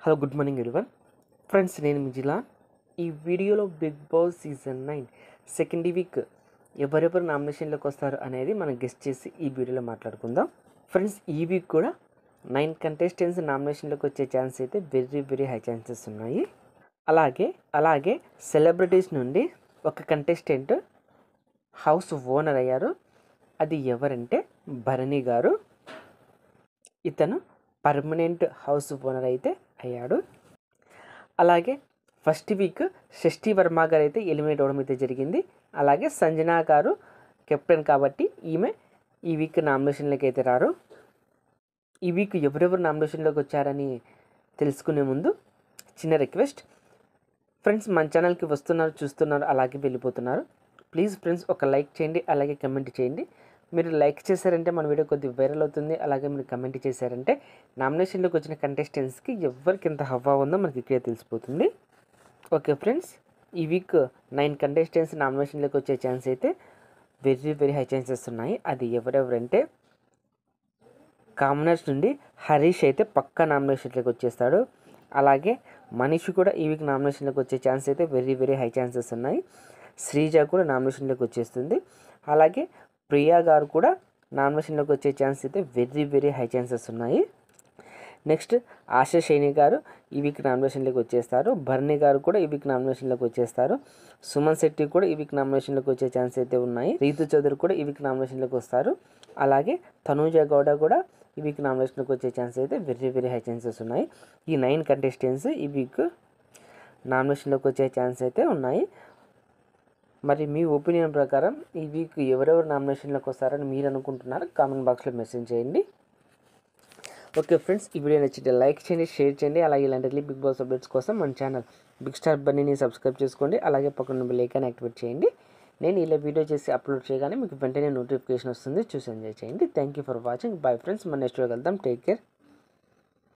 Hello good morning everyone friends, నేను మిజిలా. ఈ వీడియోలో Big Boss season 9 second week ఎవరెవరు నామినేషన్లోకి వస్తారు అనేది మనం గెస్ట్ చేసి ఈ వీడియోలో మాట్లాడుకుందాం. ఫ్రెండ్స్, ఈ వీక్ కూడా 9 కంటెస్టెంట్స్ నామినేషన్లోకి వచ్చే ఛాన్స్ అయితే వెరీ హై ఛాన్సెస్ ఉన్నాయి. అలాగే సెలబ్రిటీస్ నుండి ఒక కంటెస్టెంట్ హౌస్ ఓనర్ అయ్యారు. అది ఎవరంటే భరణి గారు. ఇతను పర్మనెంట్ హౌస్ ఓనర్ అయితే అయ్యాడు. అలాగే ఫస్ట్ వీక్ షష్ఠి వర్మ గారు అయితే ఎలిమినేట్ అవ్వడం అయితే జరిగింది. అలాగే సంజన గారు కెప్టెన్ కాబట్టి ఈమె ఈ వీక్ నామినేషన్లోకి అయితే రారు. ఈ వీక్ ఎవరెవరు నామినేషన్లోకి వచ్చారని తెలుసుకునే ముందు చిన్న రిక్వెస్ట్. ఫ్రెండ్స్, మన ఛానల్కి వస్తున్నారు, చూస్తున్నారు, అలాగే వెళ్ళిపోతున్నారు. ప్లీజ్ ఫ్రెండ్స్, ఒక లైక్ చేయండి, అలాగే కమెంట్ చేయండి. మీరు లైక్ చేశారంటే మన వీడియో కొద్దిగా వైరల్ అవుతుంది. అలాగే మీరు కమెంట్ చేశారంటే నామినేషన్లోకి వచ్చిన కంటెస్టెంట్స్కి ఎవరికి ఎంత హవా ఉందో మనకి ఇక్కడ తెలిసిపోతుంది. ఓకే ఫ్రెండ్స్, ఈ వీక్ 9 కంటెస్టెంట్స్ నామినేషన్లోకి వచ్చే ఛాన్స్ అయితే వెరీ హై ఛాన్సెస్ ఉన్నాయి. అది ఎవరెవరంటే కామనర్స్ నుండి హరీష్ అయితే పక్కా నామినేషన్లోకి వచ్చేస్తాడు. అలాగే మనీష్ కూడా ఈ వీక్ నామినేషన్లోకి వచ్చే ఛాన్స్ అయితే వెరీ హై ఛాన్సెస్ ఉన్నాయి. శ్రీజ కూడా నామినేషన్లోకి వచ్చేస్తుంది. అలాగే ప్రియా గారు కూడా నామినేషన్లోకి వచ్చే ఛాన్స్ అయితే వెరీ హై ఛాన్సెస్ ఉన్నాయి. నెక్స్ట్ ఆశా శైని గారు ఈ వీక్ నామినేషన్లోకి వచ్చేస్తారు. భరణి గారు కూడా ఈ వీక్ నామినేషన్లోకి వచ్చేస్తారు. సుమన్ శెట్టి కూడా ఈ వీక్ నామినేషన్లోకి వచ్చే ఛాన్స్ అయితే ఉన్నాయి. రీతు చౌదరి కూడా ఈ వీక్ నామినేషన్లోకి వస్తారు. అలాగే తనూజ గౌడ కూడా ఈ వీక్ నామినేషన్లోకి వచ్చే ఛాన్స్ అయితే వెరీ హై ఛాన్సెస్ ఉన్నాయి. ఈ 9 కంటెస్టెంట్స్ ఈ వీక్ నామినేషన్లోకి వచ్చే ఛాన్స్ అయితే ఉన్నాయి. మరి మీ ఒపీనియన్ ప్రకారం ఈ వీక్ ఎవరెవరు నామినేషన్లోకి వస్తారని మీరు అనుకుంటున్నారు? కామెంట్ బాక్స్లో మెసేజ్ చేయండి. ఓకే ఫ్రెండ్స్, ఈ వీడియో నచ్చితే లైక్ చేయండి, షేర్ చేయండి. అలాగే ఇలాంటి బిగ్ బాస్ అప్డేట్స్ కోసం మన ఛానల్ బిగ్ స్టార్ బన్నీని సబ్స్క్రైబ్ చేసుకోండి. అలాగే పక్కన బెల్ ఐకాన్ యాక్టివేట్ చేయండి. నేను ఇలా వీడియో చేసి అప్లోడ్ చేయగానే మీకు వెంటనే నోటిఫికేషన్ వస్తుంది. చూసి ఎంజాయ్ చేయండి. Thank you for watching. Bye friends, మన నెక్స్ట్ వీడియో వెళ్దాం. Take care.